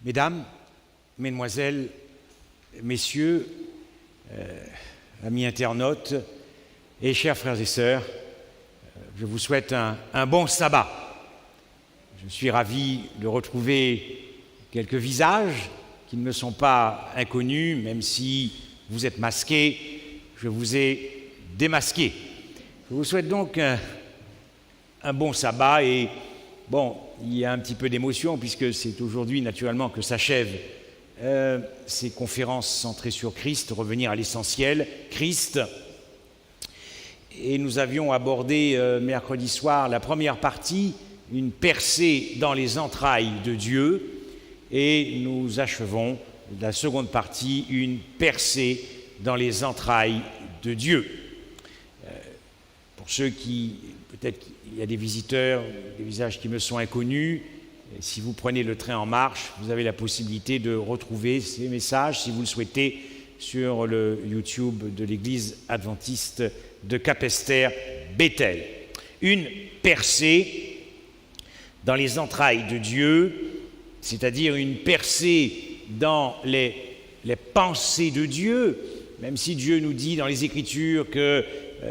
Mesdames, Mesdemoiselles, Messieurs, amis internautes et chers frères et sœurs, je vous souhaite un bon sabbat. Je suis ravi de retrouver quelques visages qui ne me sont pas inconnus, même si vous êtes masqués, je vous ai démasqué. Je vous souhaite donc un bon sabbat et bon, il y a un petit peu d'émotion puisque c'est aujourd'hui naturellement que s'achèvent ces conférences centrées sur Christ, revenir à l'essentiel, Christ. Et nous avions abordé mercredi soir la première partie, une percée dans les entrailles de Dieu, et nous achevons la seconde partie, une percée dans les entrailles de Dieu. Pour ceux qui, peut-être qu'il y a des visiteurs, des visages qui me sont inconnus, et si vous prenez le train en marche, vous avez la possibilité de retrouver ces messages, si vous le souhaitez, sur le YouTube de l'Église adventiste de Capesterre-Bethel. Une percée dans les entrailles de Dieu, c'est-à-dire une percée dans les pensées de Dieu, même si Dieu nous dit dans les Écritures que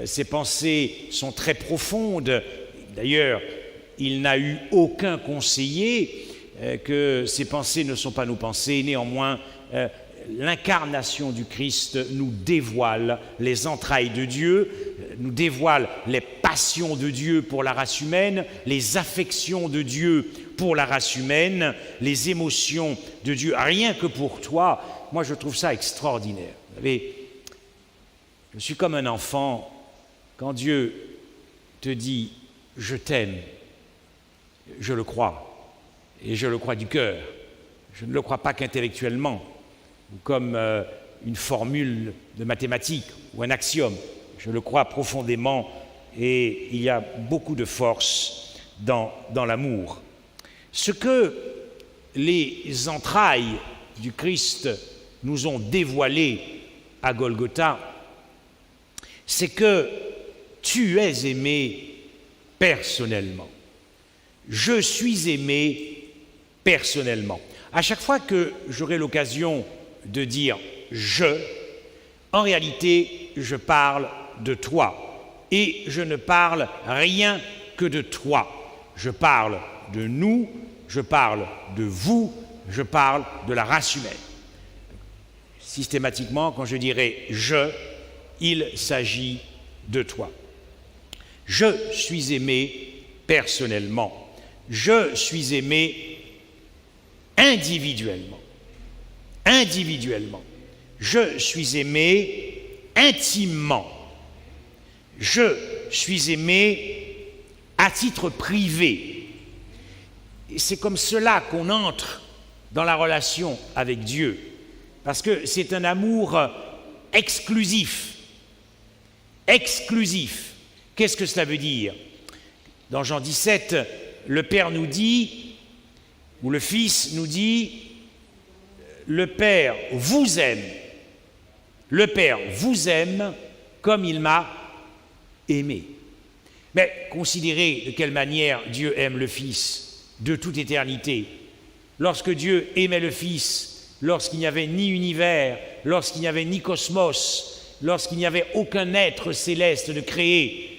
ses pensées sont très profondes. D'ailleurs, il n'a eu aucun conseiller, que ses pensées ne sont pas nos pensées. Néanmoins, l'incarnation du Christ nous dévoile les entrailles de Dieu, nous dévoile les passions de Dieu pour la race humaine, les affections de Dieu pour la race humaine, les émotions de Dieu. Rien que pour toi, moi je trouve ça extraordinaire. Vous savez, je suis comme un enfant, quand Dieu te dit « je t'aime », je le crois, et je le crois du cœur. Je ne le crois pas qu'intellectuellement, ou comme une formule de mathématiques ou un axiome. Je le crois profondément et il y a beaucoup de force dans l'amour. Ce que les entrailles du Christ nous ont dévoilé à Golgotha, c'est que tu es aimé personnellement. Je suis aimé personnellement. À chaque fois que j'aurai l'occasion de dire « je », en réalité, je parle de toi. Et je ne parle rien que de toi. Je parle de nous, je parle de vous, je parle de la race humaine. Systématiquement, quand je dirai « je », il s'agit de toi. Je suis aimé personnellement. Je suis aimé individuellement. Individuellement. Je suis aimé intimement. Je suis aimé à titre privé. Et c'est comme cela qu'on entre dans la relation avec Dieu. Parce que c'est un amour exclusif. Exclusif. Qu'est-ce que cela veut dire? Dans Jean 17, le Père nous dit, ou le Fils nous dit, le Père vous aime. Le Père vous aime comme il m'a aimé. Mais considérez de quelle manière Dieu aime le Fils de toute éternité. Lorsque Dieu aimait le Fils, lorsqu'il n'y avait ni univers, lorsqu'il n'y avait ni cosmos, lorsqu'il n'y avait aucun être céleste de créé,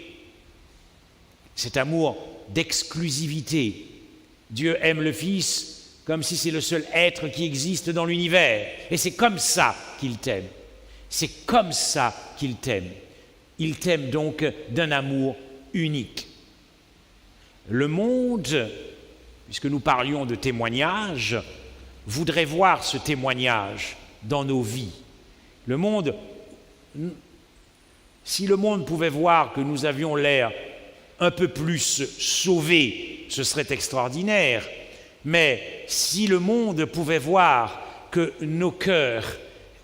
cet amour d'exclusivité. Dieu aime le Fils comme si c'est le seul être qui existe dans l'univers. Et c'est comme ça qu'il t'aime. C'est comme ça qu'il t'aime. Il t'aime donc d'un amour unique. Le monde, puisque nous parlions de témoignage, voudrait voir ce témoignage dans nos vies. Le monde, si le monde pouvait voir que nous avions l'air un peu plus sauvés, ce serait extraordinaire. Mais si le monde pouvait voir que nos cœurs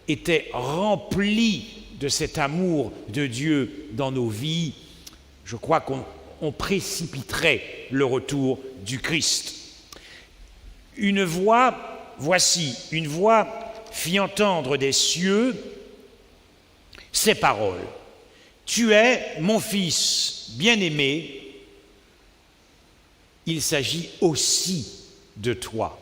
étaient remplis de cet amour de Dieu dans nos vies, je crois qu'on précipiterait le retour du Christ. Une voix, voici, une voix fit entendre des cieux ces paroles. Tu es mon fils bien-aimé, il s'agit aussi de toi.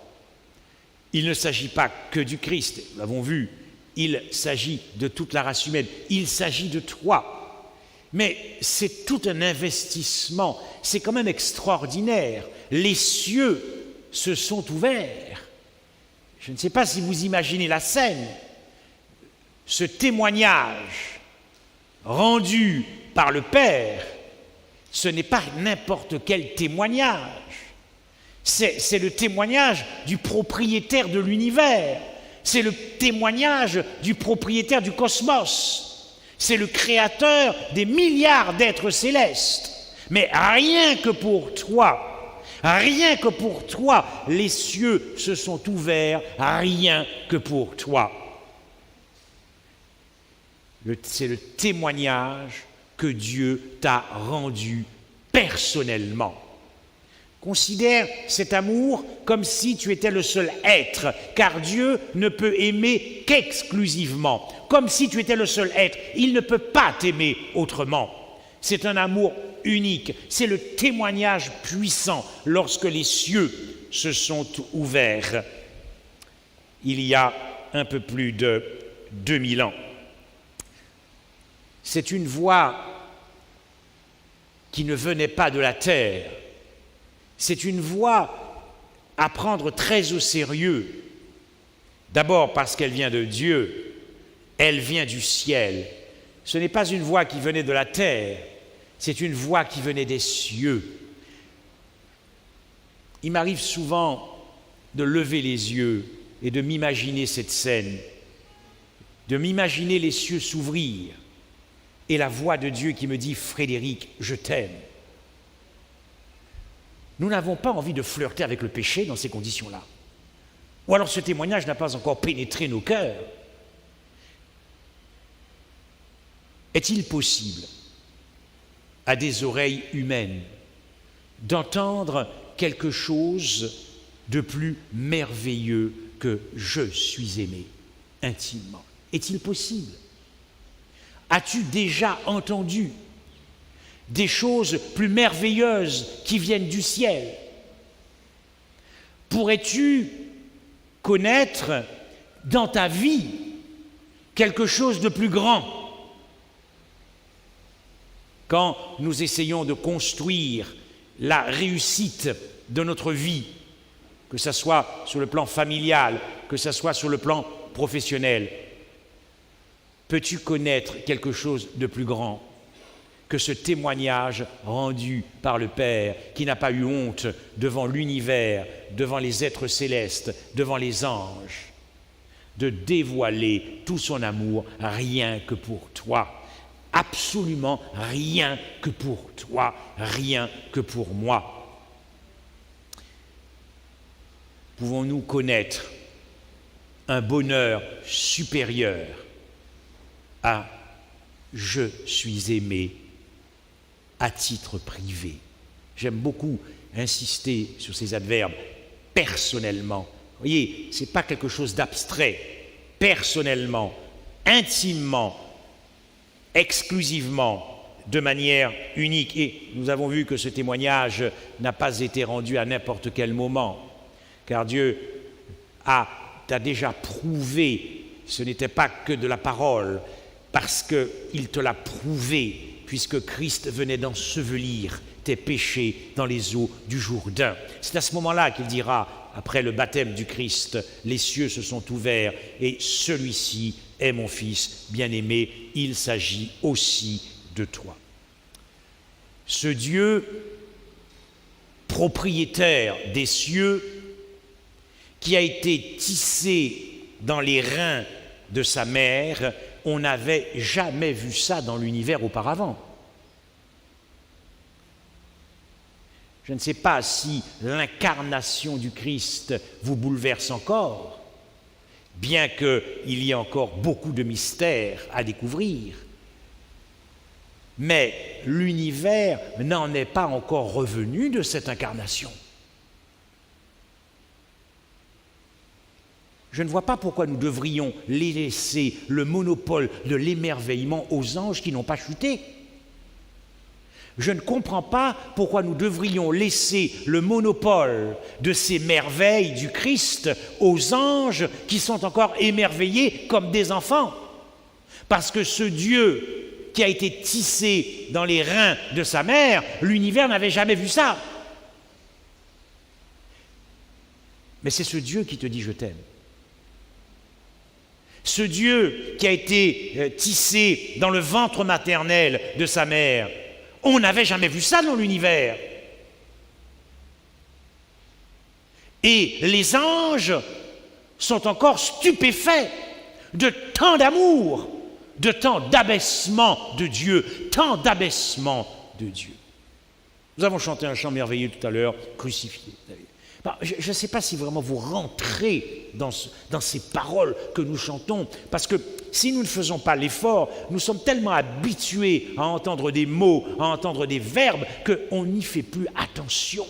Il ne s'agit pas que du Christ, nous l'avons vu, il s'agit de toute la race humaine, il s'agit de toi. Mais c'est tout un investissement, c'est quand même extraordinaire. Les cieux se sont ouverts. Je ne sais pas si vous imaginez la scène, ce témoignage rendu par le Père, ce n'est pas n'importe quel témoignage, c'est le témoignage du propriétaire de l'univers, c'est le témoignage du propriétaire du cosmos, c'est le créateur des milliards d'êtres célestes. Mais rien que pour toi, les cieux se sont ouverts, rien que pour toi. C'est le témoignage que Dieu t'a rendu personnellement. Considère cet amour comme si tu étais le seul être, car Dieu ne peut aimer qu'exclusivement. Comme si tu étais le seul être, il ne peut pas t'aimer autrement. C'est un amour unique, c'est le témoignage puissant lorsque les cieux se sont ouverts. Il y a un peu plus de 2000 ans. C'est une voix qui ne venait pas de la terre. C'est une voix à prendre très au sérieux. D'abord parce qu'elle vient de Dieu, elle vient du ciel. Ce n'est pas une voix qui venait de la terre, c'est une voix qui venait des cieux. Il m'arrive souvent de lever les yeux et de m'imaginer cette scène, de m'imaginer les cieux s'ouvrir et la voix de Dieu qui me dit « Frédéric, je t'aime ». Nous n'avons pas envie de flirter avec le péché dans ces conditions-là. Ou alors ce témoignage n'a pas encore pénétré nos cœurs. Est-il possible, à des oreilles humaines, d'entendre quelque chose de plus merveilleux que « je suis aimé » intimement? Est-il possible? As-tu déjà entendu des choses plus merveilleuses qui viennent du ciel? Pourrais-tu connaître dans ta vie quelque chose de plus grand? Quand nous essayons de construire la réussite de notre vie, que ce soit sur le plan familial, que ce soit sur le plan professionnel, peux-tu connaître quelque chose de plus grand que ce témoignage rendu par le Père, qui n'a pas eu honte devant l'univers, devant les êtres célestes, devant les anges, de dévoiler tout son amour rien que pour toi, absolument rien que pour toi, rien que pour moi. Pouvons-nous connaître un bonheur supérieur à « je suis aimé » à titre privé? J'aime beaucoup insister sur ces adverbes « personnellement ». Vous voyez, ce n'est pas quelque chose d'abstrait. Personnellement, intimement, exclusivement, de manière unique. Et nous avons vu que ce témoignage n'a pas été rendu à n'importe quel moment, car Dieu t'a déjà prouvé, ce n'était pas que de la parole, parce qu'il te l'a prouvé, puisque Christ venait d'ensevelir tes péchés dans les eaux du Jourdain. C'est à ce moment-là qu'il dira, après le baptême du Christ, les cieux se sont ouverts et celui-ci est mon Fils bien-aimé, il s'agit aussi de toi. Ce Dieu propriétaire des cieux, qui a été tissé dans les reins de sa mère, on n'avait jamais vu ça dans l'univers auparavant. Je ne sais pas si l'incarnation du Christ vous bouleverse encore, bien qu'il y ait encore beaucoup de mystères à découvrir. Mais l'univers n'en est pas encore revenu de cette incarnation. Je ne vois pas pourquoi nous devrions laisser le monopole de l'émerveillement aux anges qui n'ont pas chuté. je ne comprends pas pourquoi nous devrions laisser le monopole de ces merveilles du Christ aux anges qui sont encore émerveillés comme des enfants. Parce que ce Dieu qui a été tissé dans les reins de sa mère, l'univers n'avait jamais vu ça. Mais c'est ce Dieu qui te dit « je t'aime ». Ce Dieu qui a été tissé dans le ventre maternel de sa mère, on n'avait jamais vu ça dans l'univers. Et les anges sont encore stupéfaits de tant d'amour, de tant d'abaissement de Dieu, tant d'abaissement de Dieu. Nous avons chanté un chant merveilleux tout à l'heure, crucifié. Je ne sais pas si vraiment vous rentrez dans ces paroles que nous chantons, parce que si nous ne faisons pas l'effort, nous sommes tellement habitués à entendre des mots, à entendre des verbes, qu'on n'y fait plus attention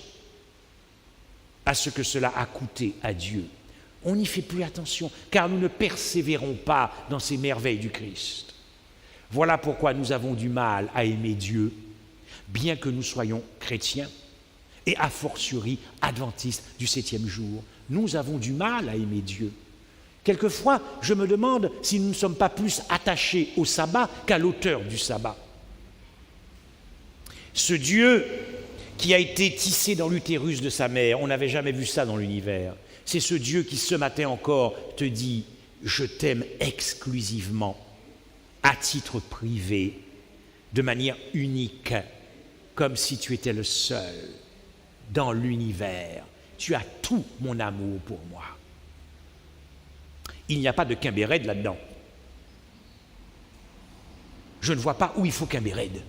à ce que cela a coûté à Dieu. On n'y fait plus attention, car nous ne persévérons pas dans ces merveilles du Christ. Voilà pourquoi nous avons du mal à aimer Dieu, bien que nous soyons chrétiens, et a fortiori adventistes du 7e jour. Nous avons du mal à aimer Dieu. Quelquefois, je me demande si nous ne sommes pas plus attachés au sabbat qu'à l'auteur du sabbat. Ce Dieu qui a été tissé dans l'utérus de sa mère, on n'avait jamais vu ça dans l'univers. C'est ce Dieu qui, ce matin encore, te dit « je t'aime exclusivement, à titre privé, de manière unique, comme si tu étais le seul. Dans l'univers, tu as tout mon amour pour moi. » Il n'y a pas de Quimbéred là-dedans. Je ne vois pas où il faut Quimbéred.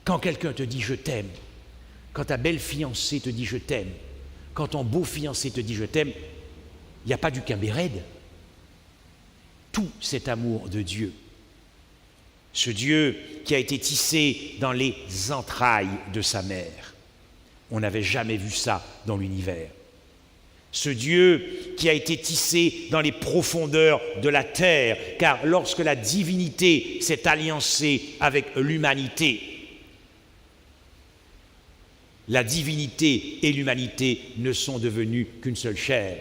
Quand quelqu'un te dit « je t'aime », quand ta belle fiancée te dit « je t'aime », quand ton beau fiancé te dit « je t'aime », il n'y a pas du Quimbéred. Tout cet amour de Dieu. Ce Dieu qui a été tissé dans les entrailles de sa mère. On n'avait jamais vu ça dans l'univers. Ce Dieu qui a été tissé dans les profondeurs de la terre, car lorsque la divinité s'est alliancée avec l'humanité, la divinité et l'humanité ne sont devenues qu'une seule chair.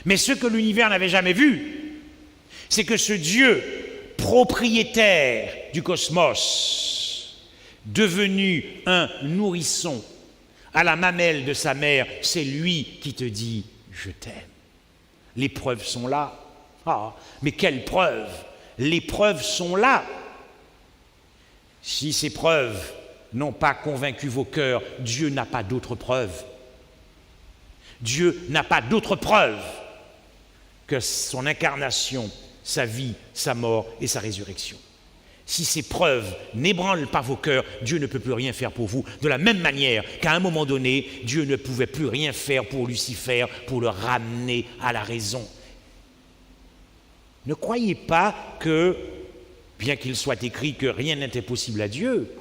Mais ce que l'univers n'avait jamais vu, c'est que ce Dieu propriétaire du cosmos, devenu un nourrisson à la mamelle de sa mère, c'est lui qui te dit « je t'aime ». Les preuves sont là. Ah, mais quelles preuves? Les preuves sont là. Si ces preuves n'ont pas convaincu vos cœurs, Dieu n'a pas d'autre preuve. Dieu n'a pas d'autre preuve que son incarnation, sa vie, sa mort et sa résurrection. Si ces preuves n'ébranlent pas vos cœurs, Dieu ne peut plus rien faire pour vous. De la même manière qu'à un moment donné, Dieu ne pouvait plus rien faire pour Lucifer, pour le ramener à la raison. Ne croyez pas que, bien qu'il soit écrit que rien n'était possible à Dieu,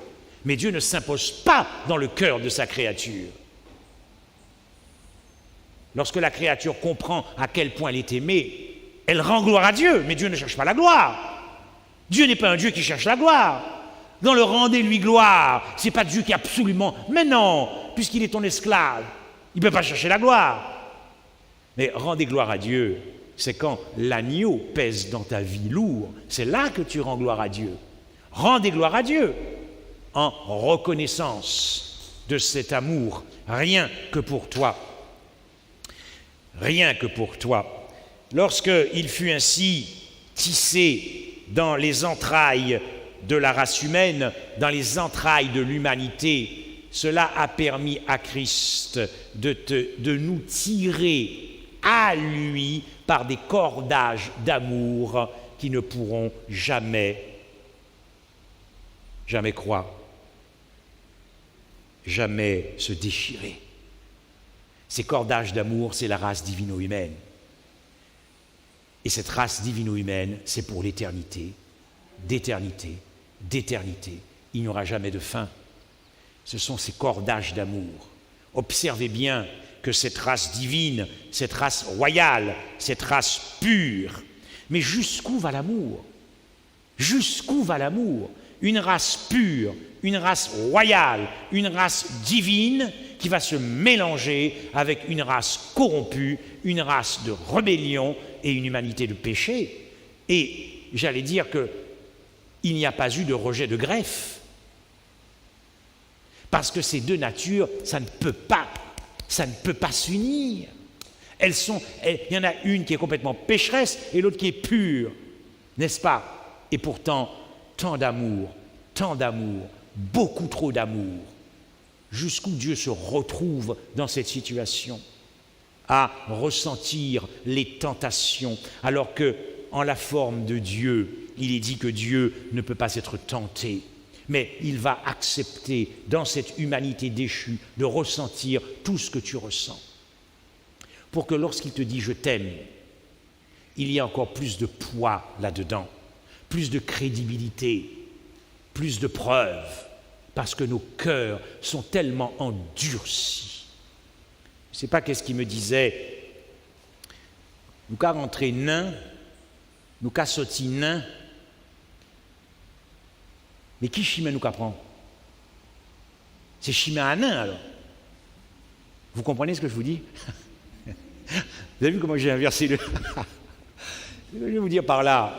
mais Dieu ne s'impose pas dans le cœur de sa créature. Lorsque la créature comprend à quel point elle est aimée, elle rend gloire à Dieu, mais Dieu ne cherche pas la gloire. Dieu n'est pas un Dieu qui cherche la gloire. Dans le rendez-lui gloire, ce n'est pas Dieu qui absolument... Mais non, puisqu'il est ton esclave, il ne peut pas chercher la gloire. Mais rendez gloire à Dieu, c'est quand l'agneau pèse dans ta vie lourd, c'est là que tu rends gloire à Dieu. Rendez gloire à Dieu en reconnaissance de cet amour, rien que pour toi. Rien que pour toi. Lorsqu'il fut ainsi tissé dans les entrailles de la race humaine, dans les entrailles de l'humanité, cela a permis à Christ de nous tirer à lui par des cordages d'amour qui ne pourront jamais croire, jamais se déchirer. Ces cordages d'amour, c'est la race divino-humaine. Et cette race divino-humaine, c'est pour l'éternité, d'éternité, d'éternité. Il n'y aura jamais de fin. Ce sont ces cordages d'amour. Observez bien que cette race divine, cette race royale, cette race pure, mais jusqu'où va l'amour? Jusqu'où va l'amour? une race pure, une race royale, une race divine qui va se mélanger avec une race corrompue, une race de rébellion et une humanité de péché. Et j'allais dire qu'il n'y a pas eu de rejet de greffe. Parce que ces deux natures, ça ne peut pas s'unir. Il y en a une qui est complètement pécheresse et l'autre qui est pure, n'est-ce pas? Et pourtant, tant d'amour, beaucoup trop d'amour. Jusqu'où Dieu se retrouve dans cette situation, à ressentir les tentations, alors que, en la forme de Dieu, il est dit que Dieu ne peut pas être tenté. Mais il va accepter, dans cette humanité déchue, de ressentir tout ce que tu ressens. Pour que lorsqu'il te dit « je t'aime », il y a encore plus de poids là-dedans, plus de crédibilité, plus de preuves, parce que nos cœurs sont tellement endurcis. Je ne sais pas qu'est-ce qu'il me disait. Nous qu'à rentrer nain, nous qu'à sortir nain, mais qui chimé nous qu'apprend? C'est chimé à nain alors. Vous comprenez ce que je vous dis? Vous avez vu comment j'ai inversé le... Je vais vous dire par là,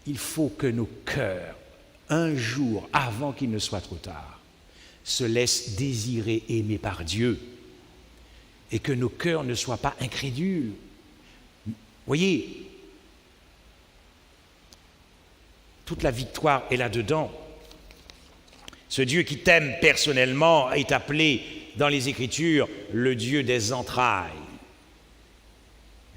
il faut que nos cœurs, un jour, avant qu'il ne soit trop tard, se laissent désirer, aimer par Dieu, et que nos cœurs ne soient pas incrédules. Vous voyez, toute la victoire est là-dedans. Ce Dieu qui t'aime personnellement est appelé dans les Écritures le Dieu des entrailles.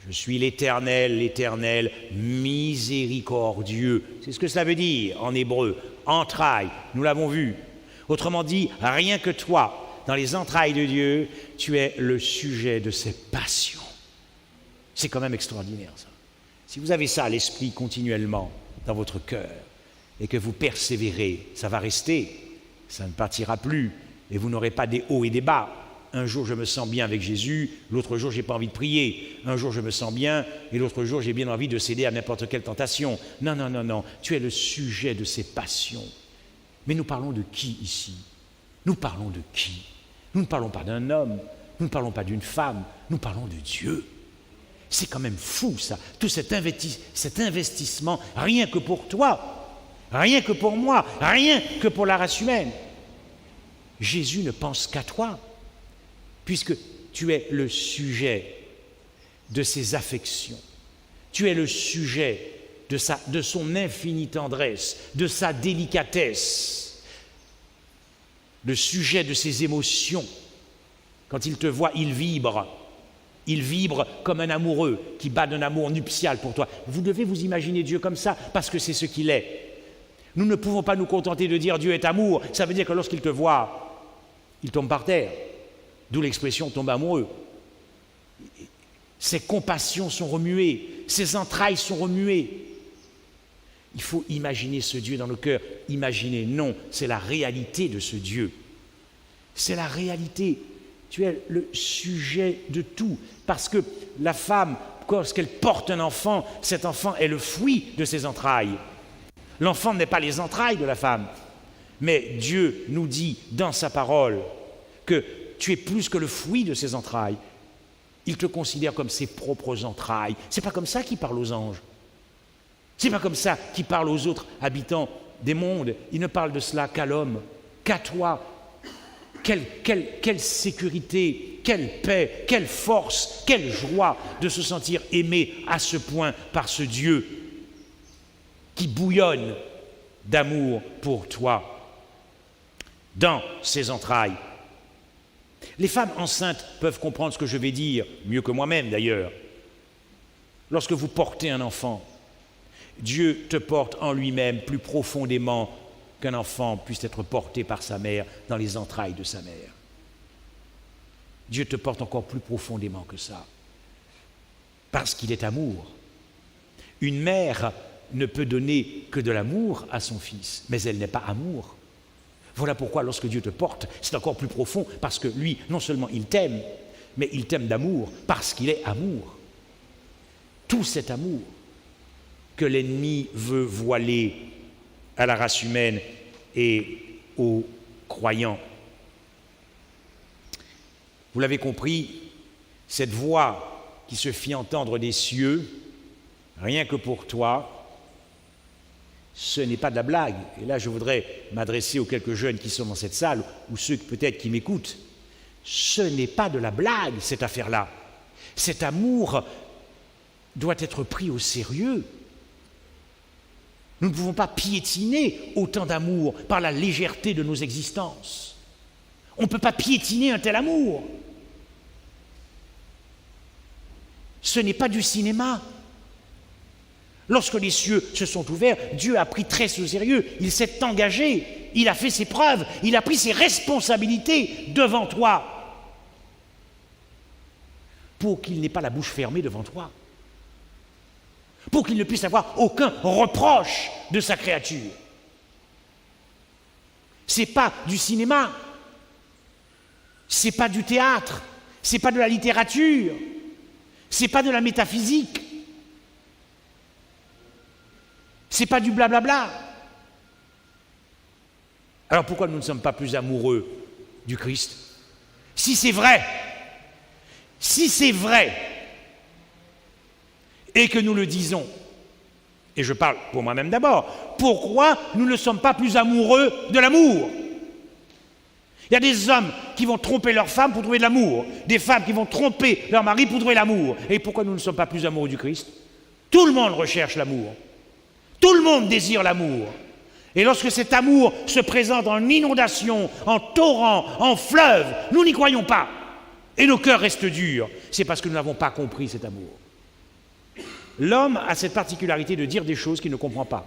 Je suis l'Éternel, l'Éternel miséricordieux. C'est ce que cela veut dire en hébreu. Entrailles, nous l'avons vu. Autrement dit, rien que toi, dans les entrailles de Dieu, tu es le sujet de ses passions. C'est quand même extraordinaire ça. Si vous avez ça à l'esprit continuellement dans votre cœur et que vous persévérez, ça va rester, ça ne partira plus et vous n'aurez pas des hauts et des bas. Un jour, je me sens bien avec Jésus, l'autre jour, je n'ai pas envie de prier. Un jour, je me sens bien, et l'autre jour, j'ai bien envie de céder à n'importe quelle tentation. Non, non, non, non, tu es le sujet de ces passions. Mais nous parlons de qui ici? Nous parlons de qui? Nous ne parlons pas d'un homme, nous ne parlons pas d'une femme, nous parlons de Dieu. C'est quand même fou, ça, tout cet investissement, rien que pour toi, rien que pour moi, rien que pour la race humaine. Jésus ne pense qu'à toi. Puisque tu es le sujet de ses affections, tu es le sujet de son infinie tendresse, de sa délicatesse, le sujet de ses émotions. Quand il te voit, il vibre comme un amoureux qui bat d'un amour nuptial pour toi. Vous devez vous imaginer Dieu comme ça, parce que c'est ce qu'il est. Nous ne pouvons pas nous contenter de dire Dieu est amour, ça veut dire que lorsqu'il te voit, il tombe par terre. D'où l'expression tombe amoureux. Ses compassions sont remuées, ses entrailles sont remuées. Il faut imaginer ce Dieu dans nos cœurs. Imaginer, non, c'est la réalité de ce Dieu. C'est la réalité. Tu es le sujet de tout. Parce que la femme, lorsqu'elle porte un enfant, cet enfant est le fruit de ses entrailles. L'enfant n'est pas les entrailles de la femme. Mais Dieu nous dit dans sa parole que tu es plus que le fruit de ses entrailles. Il te considère comme ses propres entrailles. C'est pas comme ça qu'il parle aux anges. C'est pas comme ça qu'il parle aux autres habitants des mondes. Il ne parle de cela qu'à l'homme, qu'à toi. Quelle sécurité, quelle paix, quelle force, quelle joie de se sentir aimé à ce point par ce Dieu qui bouillonne d'amour pour toi dans ses entrailles. Les femmes enceintes peuvent comprendre ce que je vais dire, mieux que moi-même d'ailleurs. Lorsque vous portez un enfant, Dieu te porte en lui-même plus profondément qu'un enfant puisse être porté par sa mère dans les entrailles de sa mère. Dieu te porte encore plus profondément que ça, parce qu'il est amour. Une mère ne peut donner que de l'amour à son fils, mais elle n'est pas amour. Voilà pourquoi lorsque Dieu te porte, c'est encore plus profond, parce que lui, non seulement il t'aime, mais il t'aime d'amour, parce qu'il est amour. Tout cet amour. que l'ennemi veut voiler à la race humaine et aux croyants. Vous l'avez compris, cette voix qui se fit entendre des cieux, rien que pour toi, ce n'est pas de la blague. Et là, je voudrais m'adresser aux quelques jeunes qui sont dans cette salle, ou ceux peut-être qui m'écoutent. Ce n'est pas de la blague, cette affaire-là. Cet amour doit être pris au sérieux. Nous ne pouvons pas piétiner autant d'amour par la légèreté de nos existences. On ne peut pas piétiner un tel amour. Ce n'est pas du cinéma. Lorsque les cieux se sont ouverts, Dieu a pris très au sérieux. Il s'est engagé, il a fait ses preuves, il a pris ses responsabilités devant toi pour qu'il n'ait pas la bouche fermée devant toi, pour qu'il ne puisse avoir aucun reproche de sa créature. Ce n'est pas du cinéma, ce n'est pas du théâtre, ce n'est pas de la littérature, ce n'est pas de la métaphysique, ce n'est pas du blablabla. Alors pourquoi nous ne sommes pas plus amoureux du Christ? Si c'est vrai, et que nous le disons, et je parle pour moi-même d'abord, pourquoi nous ne sommes pas plus amoureux de l'amour? Il y a des hommes qui vont tromper leur femme pour trouver de l'amour, des femmes qui vont tromper leur mari pour trouver l'amour. Et pourquoi nous ne sommes pas plus amoureux du Christ? Tout le monde recherche l'amour. Tout le monde désire l'amour. Et lorsque cet amour se présente en inondation, en torrent, en fleuve, nous n'y croyons pas. Et nos cœurs restent durs. C'est parce que nous n'avons pas compris cet amour. L'homme a cette particularité de dire des choses qu'il ne comprend pas.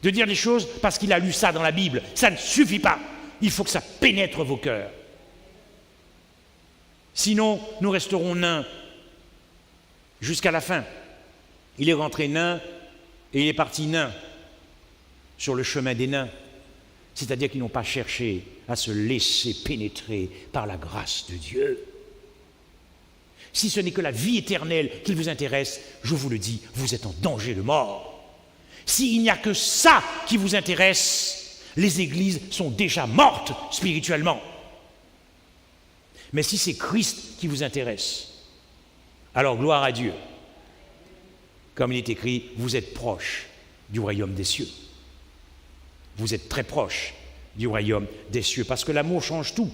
De dire des choses parce qu'il a lu ça dans la Bible. Ça ne suffit pas. Il faut que ça pénètre vos cœurs. Sinon, nous resterons nains jusqu'à la fin. Il est rentré nain et il est parti nain sur le chemin des nains. C'est-à-dire qu'ils n'ont pas cherché à se laisser pénétrer par la grâce de Dieu. Si ce n'est que la vie éternelle qui vous intéresse, je vous le dis, vous êtes en danger de mort. S'il n'y a que ça qui vous intéresse, les églises sont déjà mortes spirituellement. Mais si c'est Christ qui vous intéresse, alors gloire à Dieu. Comme il est écrit, vous êtes proches du royaume des cieux. Vous êtes très proches du royaume des cieux, parce que l'amour change tout.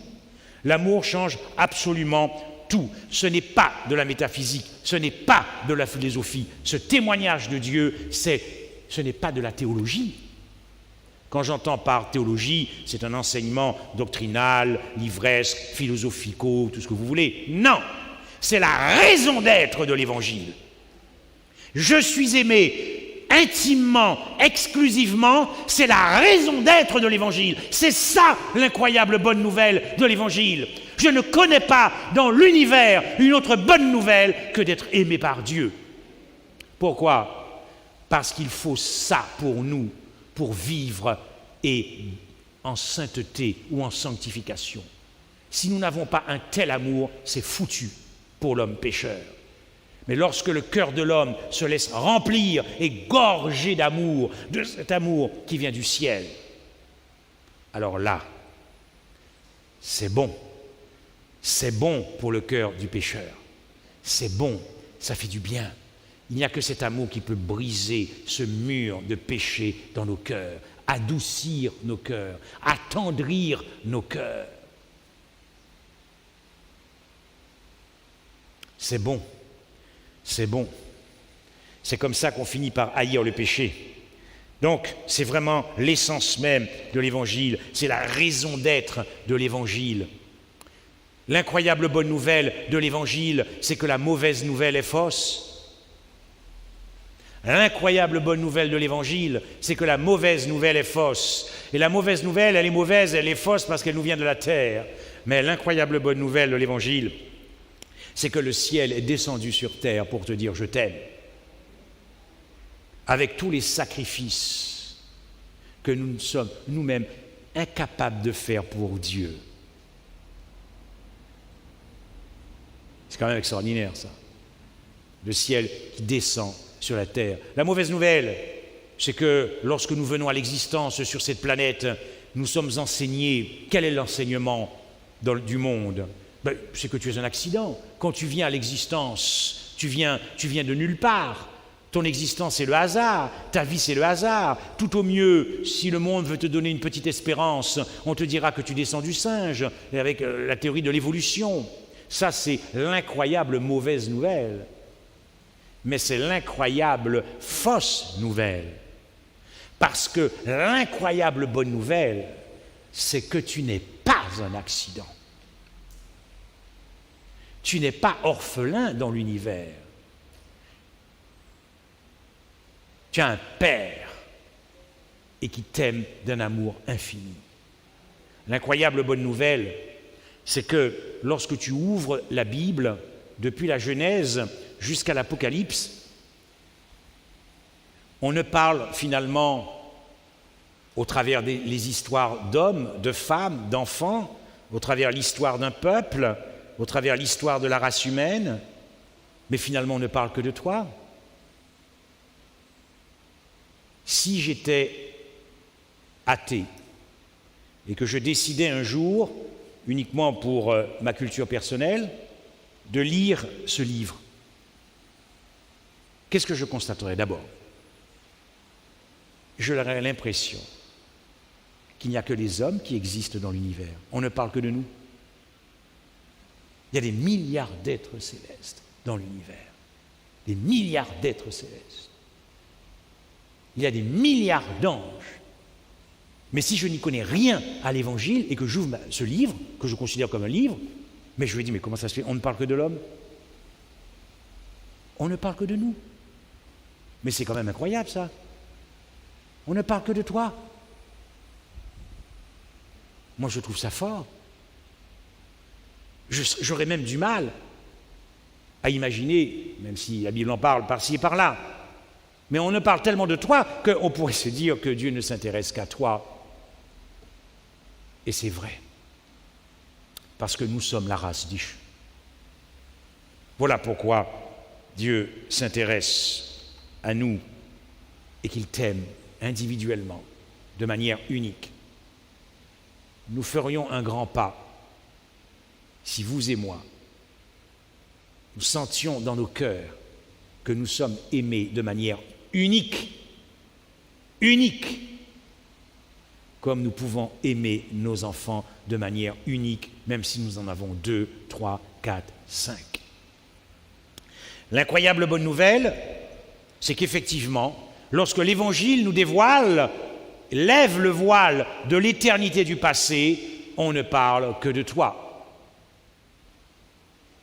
L'amour change absolument tout. Ce n'est pas de la métaphysique, ce n'est pas de la philosophie. Ce témoignage de Dieu, ce n'est pas de la théologie. Quand j'entends par théologie, c'est un enseignement doctrinal, livresque, philosophico, tout ce que vous voulez. Non, c'est la raison d'être de l'Évangile. Je suis aimé intimement, exclusivement, c'est la raison d'être de l'Évangile. C'est ça l'incroyable bonne nouvelle de l'Évangile. Je ne connais pas dans l'univers une autre bonne nouvelle que d'être aimé par Dieu. Pourquoi? Parce qu'il faut ça pour nous, pour vivre et en sainteté ou en sanctification. Si nous n'avons pas un tel amour, c'est foutu pour l'homme pécheur. Mais lorsque le cœur de l'homme se laisse remplir et gorger d'amour, de cet amour qui vient du ciel, alors là, c'est bon. C'est bon pour le cœur du pécheur. C'est bon, ça fait du bien. Il n'y a que cet amour qui peut briser ce mur de péché dans nos cœurs, adoucir nos cœurs, attendrir nos cœurs. C'est bon. C'est bon. C'est comme ça qu'on finit par haïr le péché. Donc, c'est vraiment l'essence même de l'Évangile. C'est la raison d'être de l'Évangile. L'incroyable bonne nouvelle de l'Évangile, c'est que la mauvaise nouvelle est fausse. L'incroyable bonne nouvelle de l'Évangile, c'est que la mauvaise nouvelle est fausse. Et la mauvaise nouvelle, elle est mauvaise, elle est fausse parce qu'elle nous vient de la terre. Mais l'incroyable bonne nouvelle de l'Évangile, c'est que le ciel est descendu sur terre pour te dire « je t'aime ». Avec tous les sacrifices que nous sommes nous-mêmes incapables de faire pour Dieu. C'est quand même extraordinaire ça. Le ciel qui descend sur la terre. La mauvaise nouvelle, c'est que lorsque nous venons à l'existence sur cette planète, nous sommes enseignés. Quel est l'enseignement du monde? C'est que tu es un accident. Quand tu viens à l'existence, tu viens de nulle part. Ton existence, c'est le hasard. Ta vie, c'est le hasard. Tout au mieux, si le monde veut te donner une petite espérance, on te dira que tu descends du singe, avec la théorie de l'évolution. Ça, c'est l'incroyable mauvaise nouvelle. Mais c'est l'incroyable fausse nouvelle. Parce que l'incroyable bonne nouvelle, c'est que tu n'es pas un accident. Tu n'es pas orphelin dans l'univers. Tu as un Père et qui t'aime d'un amour infini. L'incroyable bonne nouvelle, c'est que lorsque tu ouvres la Bible, depuis la Genèse jusqu'à l'Apocalypse, on ne parle finalement, au travers des histoires d'hommes, de femmes, d'enfants, au travers l'histoire d'un peuple, au travers l'histoire de la race humaine, mais finalement on ne parle que de toi. Si j'étais athée et que je décidais un jour, uniquement pour ma culture personnelle, de lire ce livre, qu'est-ce que je constaterais d'abord? J'aurais l'impression qu'il n'y a que les hommes qui existent dans l'univers. On ne parle que de nous. Il y a des milliards d'êtres célestes dans l'univers. Des milliards d'êtres célestes. Il y a des milliards d'anges. Mais si je n'y connais rien à l'Évangile et que j'ouvre ce livre, que je considère comme un livre, mais je lui dis, mais comment ça se fait? On ne parle que de l'homme? On ne parle que de nous. Mais c'est quand même incroyable, ça. On ne parle que de toi. Moi, je trouve ça fort. J'aurais même du mal à imaginer, même si la Bible en parle par-ci et par-là, mais on ne parle tellement de toi qu'on pourrait se dire que Dieu ne s'intéresse qu'à toi. Et c'est vrai, parce que nous sommes la race d'Ish. Voilà pourquoi Dieu s'intéresse à nous et qu'il t'aime individuellement, de manière unique. Nous ferions un grand pas si vous et moi, nous sentions dans nos cœurs que nous sommes aimés de manière unique, comme nous pouvons aimer nos enfants de manière unique, même si nous en avons 2, 3, 4, 5. L'incroyable bonne nouvelle, c'est qu'effectivement, lorsque l'Évangile nous dévoile, lève le voile de l'éternité du passé, on ne parle que de toi.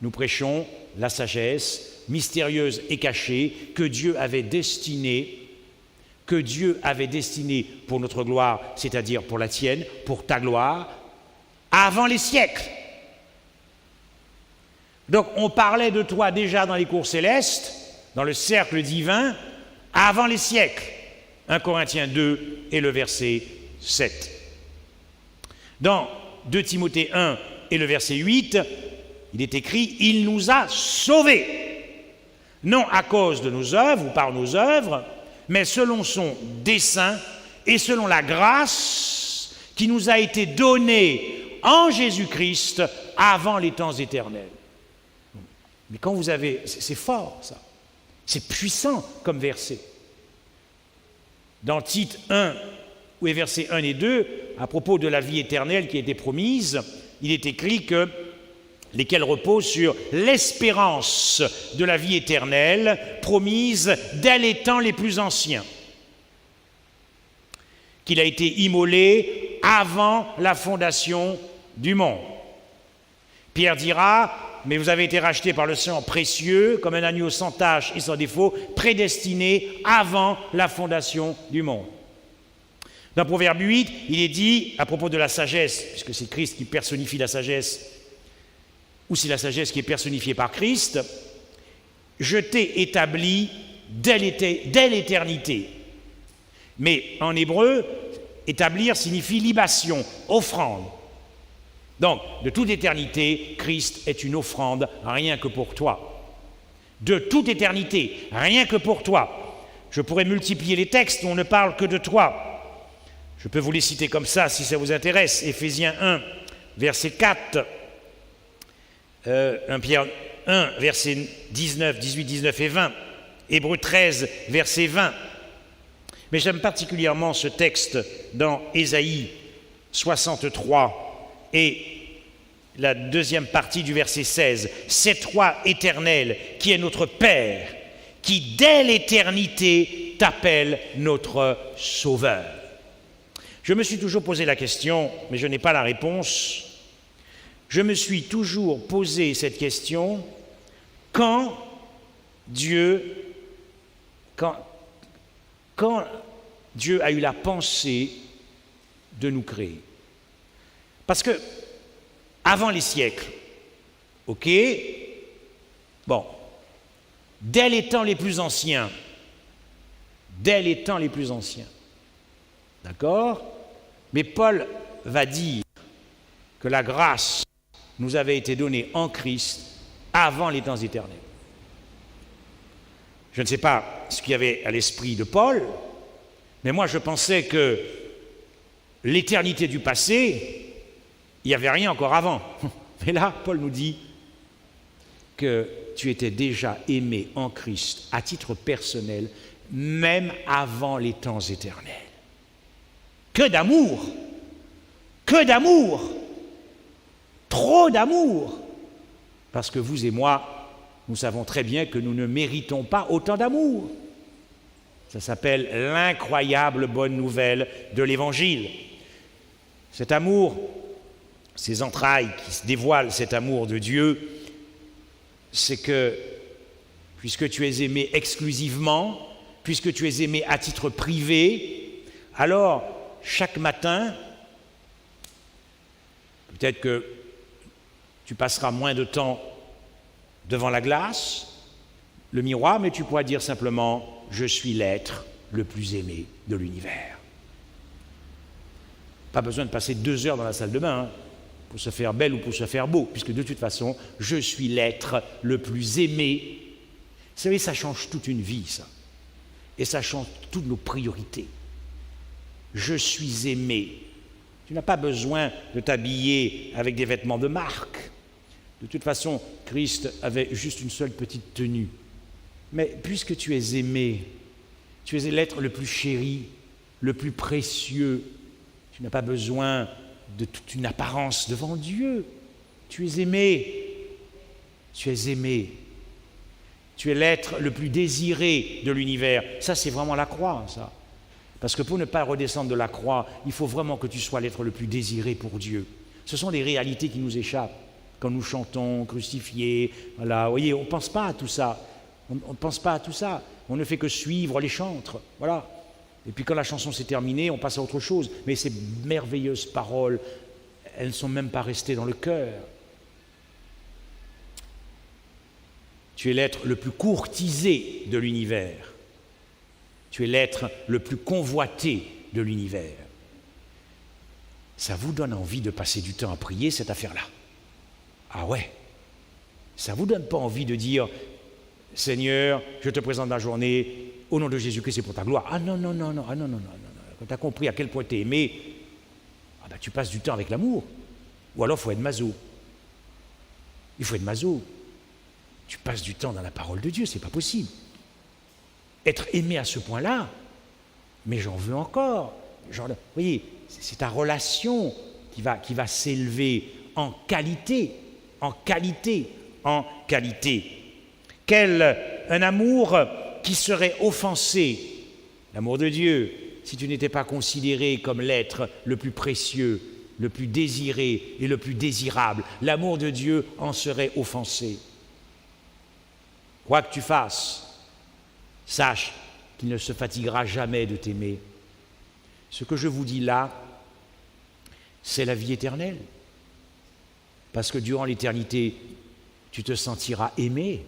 Nous prêchons la sagesse mystérieuse et cachée que Dieu avait destinée pour notre gloire, c'est-à-dire pour la tienne, pour ta gloire, avant les siècles. Donc on parlait de toi déjà dans les cours célestes, dans le cercle divin, avant les siècles. 1 Corinthiens 2 et le verset 7. Dans 2 Timothée 1 et le verset 8, il est écrit « Il nous a sauvés, non à cause de nos œuvres ou par nos œuvres, mais selon son dessein et selon la grâce qui nous a été donnée en Jésus-Christ avant les temps éternels. » Mais quand vous avez... C'est fort, ça. C'est puissant comme verset. Dans Tite 1, où est versets 1 et 2, à propos de la vie éternelle qui a été promise, il est écrit que lesquels reposent sur l'espérance de la vie éternelle promise dès les temps les plus anciens, qu'il a été immolé avant la fondation du monde. Pierre dira, mais vous avez été rachetés par le sang précieux, comme un agneau sans tache et sans défaut, prédestiné avant la fondation du monde. Dans Proverbe 8, il est dit, à propos de la sagesse, puisque c'est Christ qui personnifie la sagesse, ou c'est la sagesse qui est personnifiée par Christ, je t'ai établi dès l'éternité. Mais en hébreu, établir signifie libation, offrande. Donc, de toute éternité, Christ est une offrande, rien que pour toi. de toute éternité, rien que pour toi. Je pourrais multiplier les textes où on ne parle que de toi. Je peux vous les citer comme ça si ça vous intéresse. Éphésiens 1, verset 4, 1 Pierre 1, verset 19, 18, 19 et 20, Hébreux 13, verset 20. Mais j'aime particulièrement ce texte dans Ésaïe 63 et la deuxième partie du verset 16. C'est toi, Éternel, qui est notre Père, qui dès l'éternité t'appelle notre Sauveur. Je me suis toujours posé la question, mais je n'ai pas la réponse. Je me suis toujours posé cette question, quand Dieu a eu la pensée de nous créer. Parce que, avant les siècles, ok, bon, dès les temps les plus anciens, d'accord, mais Paul va dire que la grâce nous avait été donnée en Christ avant les temps éternels. Je ne sais pas ce qu'il y avait à l'esprit de Paul, mais moi je pensais que l'éternité du passé, il n'y avait rien encore avant. Mais là, Paul nous dit que tu étais déjà aimé en Christ à titre personnel, même avant les temps éternels. Que d'amour! Que d'amour! Trop d'amour! Parce que vous et moi, nous savons très bien que nous ne méritons pas autant d'amour. Ça s'appelle l'incroyable bonne nouvelle de l'Évangile. Cet amour, ces entrailles qui se dévoilent, cet amour de Dieu, c'est que, puisque tu es aimé exclusivement, puisque tu es aimé à titre privé, alors, chaque matin, peut-être que tu passeras moins de temps devant la glace, le miroir, mais tu pourras dire simplement « Je suis l'être le plus aimé de l'univers ». Pas besoin de passer 2 heures dans la salle de bain pour se faire belle ou pour se faire beau, puisque de toute façon, je suis l'être le plus aimé. Vous savez, ça change toute une vie, ça. Et ça change toutes nos priorités. Je suis aimé. Tu n'as pas besoin de t'habiller avec des vêtements de marque. De toute façon, Christ avait juste une seule petite tenue. Mais puisque tu es aimé, tu es l'être le plus chéri, le plus précieux, tu n'as pas besoin de toute une apparence devant Dieu. Tu es aimé. Tu es aimé. Tu es l'être le plus désiré de l'univers. Ça, c'est vraiment la croix, ça. Parce que pour ne pas redescendre de la croix, il faut vraiment que tu sois l'être le plus désiré pour Dieu. Ce sont des réalités qui nous échappent. Quand nous chantons, crucifiés, voilà, vous voyez, on ne pense pas à tout ça. On ne pense pas à tout ça. On ne fait que suivre les chantres, voilà. Et puis quand la chanson s'est terminée, on passe à autre chose. Mais ces merveilleuses paroles, elles ne sont même pas restées dans le cœur. Tu es l'être le plus courtisé de l'univers. Tu es l'être le plus convoité de l'univers. Ça vous donne envie de passer du temps à prier, cette affaire-là? Ah ouais. Ça ne vous donne pas envie de dire « Seigneur, je te présente la journée, au nom de Jésus-Christ, c'est pour ta gloire. » Ah non. Quand tu as compris à quel point tu es aimé, tu passes du temps avec l'amour. Ou alors, il faut être maso. Il faut être maso. Tu passes du temps dans la parole de Dieu, c'est pas possible. Être aimé à ce point-là, mais j'en veux encore. Vous voyez, c'est ta relation qui va s'élever en qualité. Un amour qui serait offensé, l'amour de Dieu, si tu n'étais pas considéré comme l'être le plus précieux, le plus désiré et le plus désirable. L'amour de Dieu en serait offensé. Quoi que tu fasses, sache qu'il ne se fatiguera jamais de t'aimer. Ce que je vous dis là, c'est la vie éternelle. Parce que durant l'éternité, tu te sentiras aimé.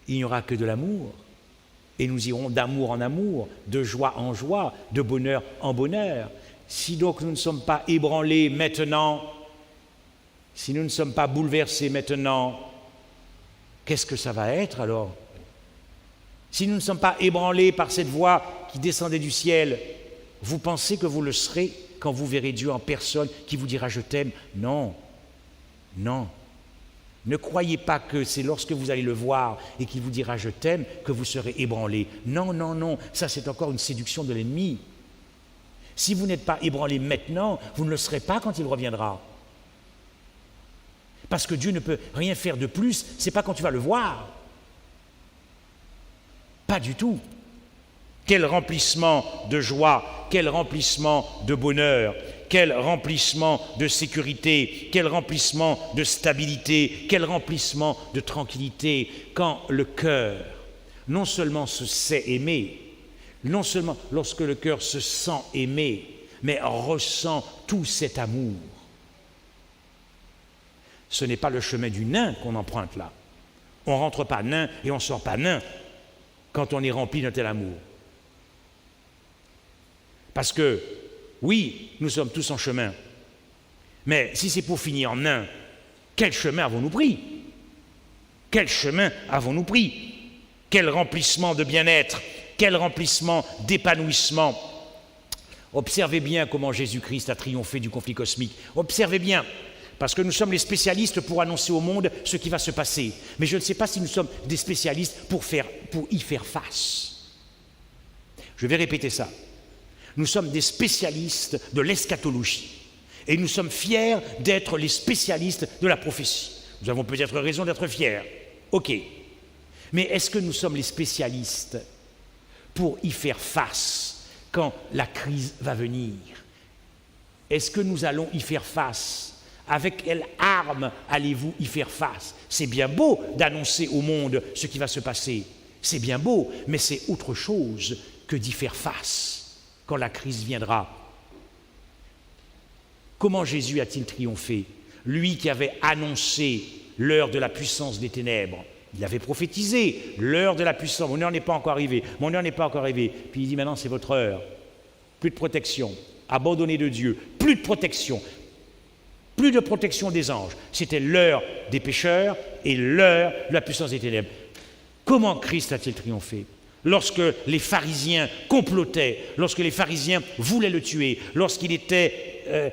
Il n'y aura que de l'amour. Et nous irons d'amour en amour, de joie en joie, de bonheur en bonheur. Si donc nous ne sommes pas ébranlés maintenant, si nous ne sommes pas bouleversés maintenant, qu'est-ce que ça va être alors? si nous ne sommes pas ébranlés par cette voix qui descendait du ciel, vous pensez que vous le serez quand vous verrez Dieu en personne qui vous dira « je t'aime » ? Non, non. Ne croyez pas que c'est lorsque vous allez le voir et qu'il vous dira « je t'aime » que vous serez ébranlés. Non, non, non, ça c'est encore une séduction de l'ennemi. Si vous n'êtes pas ébranlés maintenant, vous ne le serez pas quand il reviendra. Parce que Dieu ne peut rien faire de plus, ce n'est pas quand tu vas le voir. Pas du tout. Quel remplissement de joie, quel remplissement de bonheur, quel remplissement de sécurité, quel remplissement de stabilité, quel remplissement de tranquillité, quand le cœur non seulement se sait aimer, non seulement lorsque le cœur se sent aimé, mais ressent tout cet amour. Ce n'est pas le chemin du nain qu'on emprunte là. On ne rentre pas nain et on ne sort pas nain quand on est rempli d'un tel amour. Parce que, oui, nous sommes tous en chemin, mais si c'est pour finir en nain, quel chemin avons-nous pris ? Quel chemin avons-nous pris ? Quel remplissement de bien-être, quel remplissement d'épanouissement. Observez bien comment Jésus-Christ a triomphé du conflit cosmique. Observez bien, parce que nous sommes les spécialistes pour annoncer au monde ce qui va se passer. Mais je ne sais pas si nous sommes des spécialistes pour y faire face. Je vais répéter ça. Nous sommes des spécialistes de l'eschatologie. Et nous sommes fiers d'être les spécialistes de la prophétie. Nous avons peut-être raison d'être fiers. OK. Mais est-ce que nous sommes les spécialistes pour y faire face quand la crise va venir? Est-ce que nous allons y faire face? Avec quelle arme allez-vous y faire face? C'est bien beau d'annoncer au monde ce qui va se passer. C'est bien beau, mais c'est autre chose que d'y faire face quand la crise viendra. Comment Jésus a-t-il triomphé? Lui qui avait annoncé l'heure de la puissance des ténèbres. Il avait prophétisé l'heure de la puissance. Mon heure n'est pas encore arrivée. Mon heure n'est pas encore arrivée. Puis il dit maintenant c'est votre heure. Plus de protection. Abandonné de Dieu. Plus de protection. Plus de protection des anges. C'était l'heure des pécheurs et l'heure de la puissance des ténèbres. Comment Christ a-t-il triomphé? Lorsque les pharisiens complotaient, lorsque les pharisiens voulaient le tuer, lorsqu'il était,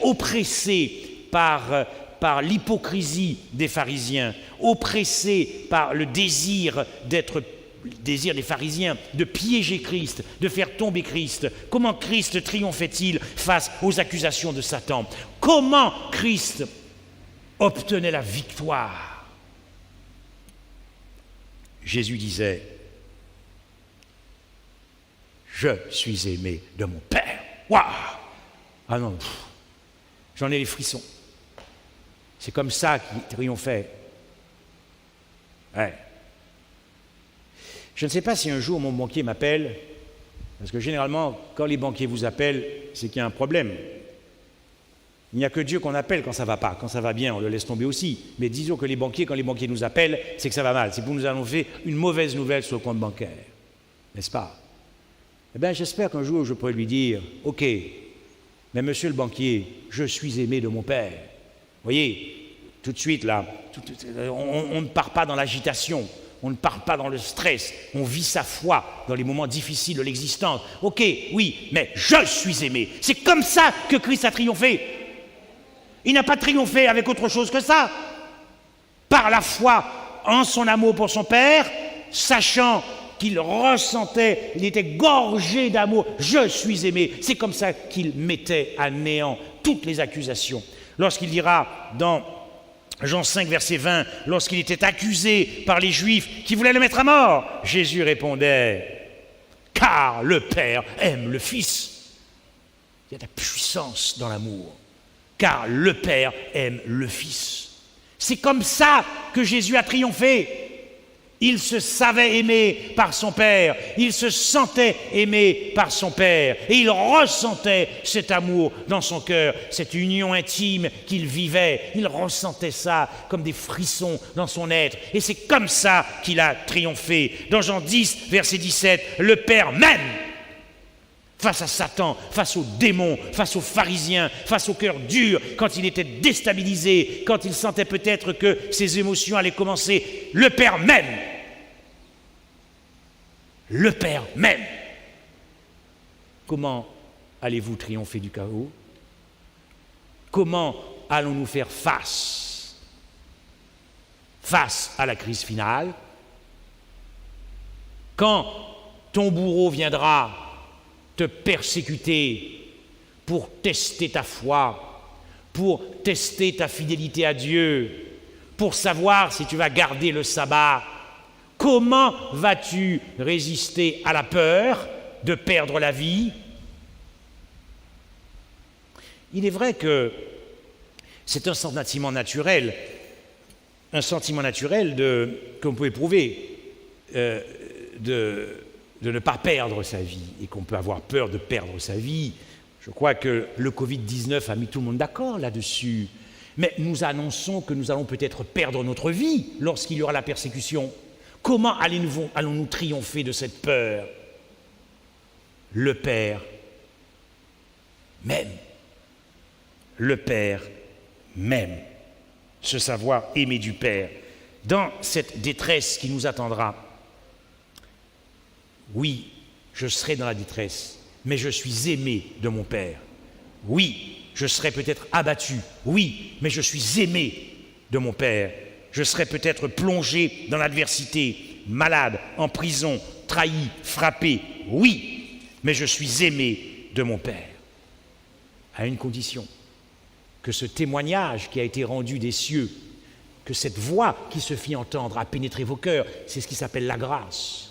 oppressé par l'hypocrisie des pharisiens, oppressé par le désir des pharisiens de piéger Christ, de faire tomber Christ. Comment Christ triomphait-il face aux accusations de Satan? Comment Christ obtenait la victoire? Jésus disait: je suis aimé de mon Père. Waouh! Ah non, j'en ai les frissons. C'est comme ça qu'il triomphait. Ouais. Je ne sais pas si un jour mon banquier m'appelle, parce que généralement, quand les banquiers vous appellent, c'est qu'il y a un problème. Il n'y a que Dieu qu'on appelle quand ça ne va pas. Quand ça va bien, on le laisse tomber aussi. Mais disons que quand les banquiers nous appellent, c'est que ça va mal. C'est pour nous annoncer une mauvaise nouvelle sur le compte bancaire. N'est-ce pas? Eh bien, j'espère qu'un jour, je pourrai lui dire « Ok, mais monsieur le banquier, je suis aimé de mon Père. » Vous voyez, tout de suite, là, on ne part pas dans l'agitation, on ne part pas dans le stress, on vit sa foi dans les moments difficiles de l'existence. Ok, oui, mais je suis aimé. C'est comme ça que Christ a triomphé. Il n'a pas triomphé avec autre chose que ça. Par la foi en son amour pour son Père, sachant qu'il ressentait, il était gorgé d'amour. Je suis aimé. C'est comme ça qu'il mettait à néant toutes les accusations. Lorsqu'il dira dans Jean 5, verset 20, lorsqu'il était accusé par les Juifs qui voulaient le mettre à mort, Jésus répondait: car le Père aime le Fils. Il y a de la puissance dans l'amour. Car le Père aime le Fils. C'est comme ça que Jésus a triomphé. Il se savait aimé par son Père, il se sentait aimé par son Père, et il ressentait cet amour dans son cœur, cette union intime qu'il vivait. Il ressentait ça comme des frissons dans son être, et c'est comme ça qu'il a triomphé. Dans Jean 10, verset 17, le Père même, face à Satan, face aux démons, face aux pharisiens, face au cœur dur, quand il était déstabilisé, quand il sentait peut-être que ses émotions allaient commencer, le Père même le Père même. Comment allez-vous triompher du chaos? Comment allons-nous faire face à la crise finale? Quand ton bourreau viendra te persécuter pour tester ta foi, pour tester ta fidélité à Dieu, pour savoir si tu vas garder le sabbat, comment vas-tu résister à la peur de perdre la vie? Il est vrai que c'est un sentiment naturel qu'on peut éprouver de ne pas perdre sa vie et qu'on peut avoir peur de perdre sa vie. Je crois que le Covid-19 a mis tout le monde d'accord là-dessus. Mais nous annonçons que nous allons peut-être perdre notre vie lorsqu'il y aura la persécution. Comment allons-nous triompher de cette peur? Le Père même. Le Père même. Ce savoir aimé du Père. Dans cette détresse qui nous attendra, oui, je serai dans la détresse, mais je suis aimé de mon Père. Oui, je serai peut-être abattu, oui, mais je suis aimé de mon Père. Je serai peut-être plongé dans l'adversité, malade, en prison, trahi, frappé, oui, mais je suis aimé de mon Père. À une condition, que ce témoignage qui a été rendu des cieux, que cette voix qui se fit entendre a pénétré vos cœurs, c'est ce qui s'appelle la grâce.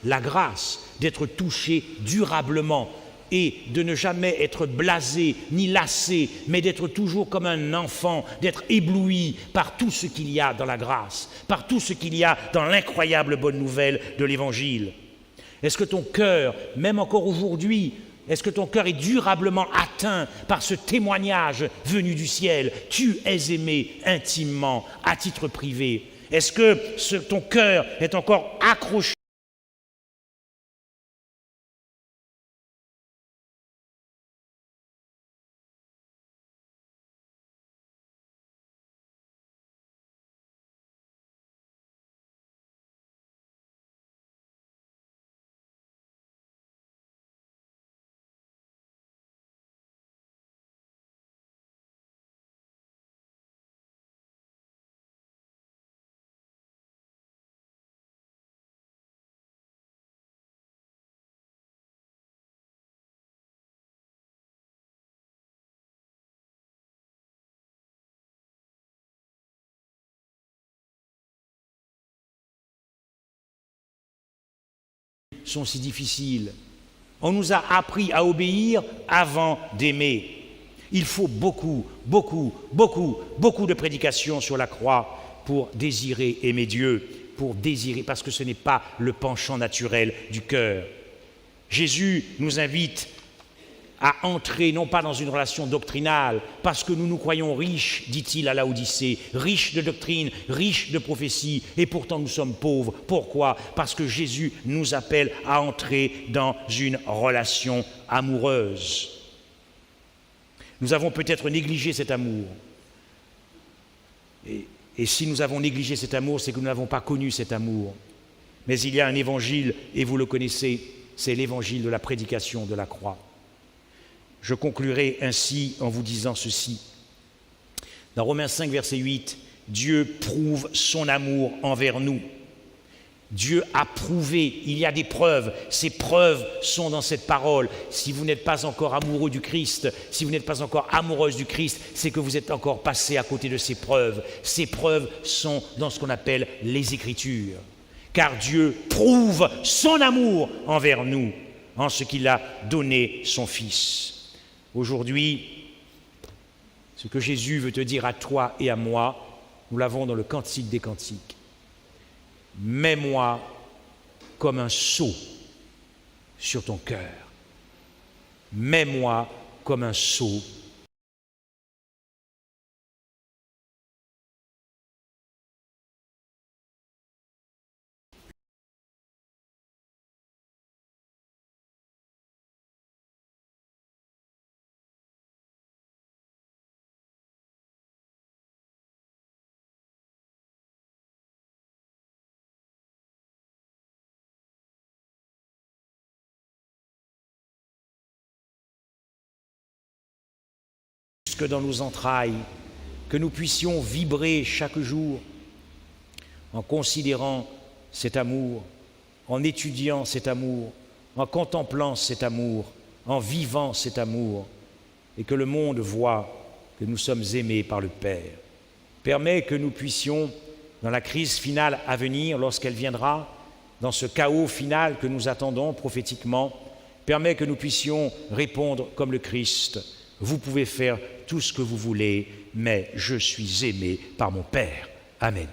La grâce d'être touché durablement et de ne jamais être blasé ni lassé, mais d'être toujours comme un enfant, d'être ébloui par tout ce qu'il y a dans la grâce, par tout ce qu'il y a dans l'incroyable bonne nouvelle de l'Évangile. Est-ce que ton cœur, même encore aujourd'hui, est-ce que ton cœur est durablement atteint par ce témoignage venu du ciel? Tu es aimé intimement, à titre privé. Est-ce que ton cœur est encore accroché sont si difficiles? On nous a appris à obéir avant d'aimer. Il faut beaucoup de prédications sur la croix pour désirer aimer Dieu, pour désirer, parce que ce n'est pas le penchant naturel du cœur. Jésus nous invite à entrer non pas dans une relation doctrinale, parce que nous nous croyons riches, dit-il à Laodicée, riches de doctrine, riches de prophétie, et pourtant nous sommes pauvres. Pourquoi? Parce que Jésus nous appelle à entrer dans une relation amoureuse. Nous avons peut-être négligé cet amour. Et si nous avons négligé cet amour, c'est que nous n'avons pas connu cet amour. Mais il y a un évangile, et vous le connaissez, c'est l'évangile de la prédication de la croix. Je conclurai ainsi en vous disant ceci. Dans Romains 5, verset 8, Dieu prouve son amour envers nous. Dieu a prouvé, il y a des preuves, ces preuves sont dans cette parole. Si vous n'êtes pas encore amoureux du Christ, si vous n'êtes pas encore amoureuse du Christ, c'est que vous êtes encore passé à côté de ces preuves. Ces preuves sont dans ce qu'on appelle les Écritures. Car Dieu prouve son amour envers nous en ce qu'il a donné son Fils. Aujourd'hui, ce que Jésus veut te dire à toi et à moi, nous l'avons dans le Cantique des Cantiques. Mets-moi comme un sceau sur ton cœur. Mets-moi comme un sceau jusque dans nos entrailles, que nous puissions vibrer chaque jour en considérant cet amour, en étudiant cet amour, en contemplant cet amour, en vivant cet amour, et que le monde voit que nous sommes aimés par le Père. Permets que nous puissions, dans la crise finale à venir, lorsqu'elle viendra, dans ce chaos final que nous attendons prophétiquement, permets que nous puissions répondre comme le Christ. Vous pouvez faire tout ce que vous voulez, mais je suis aimé par mon Père. Amen.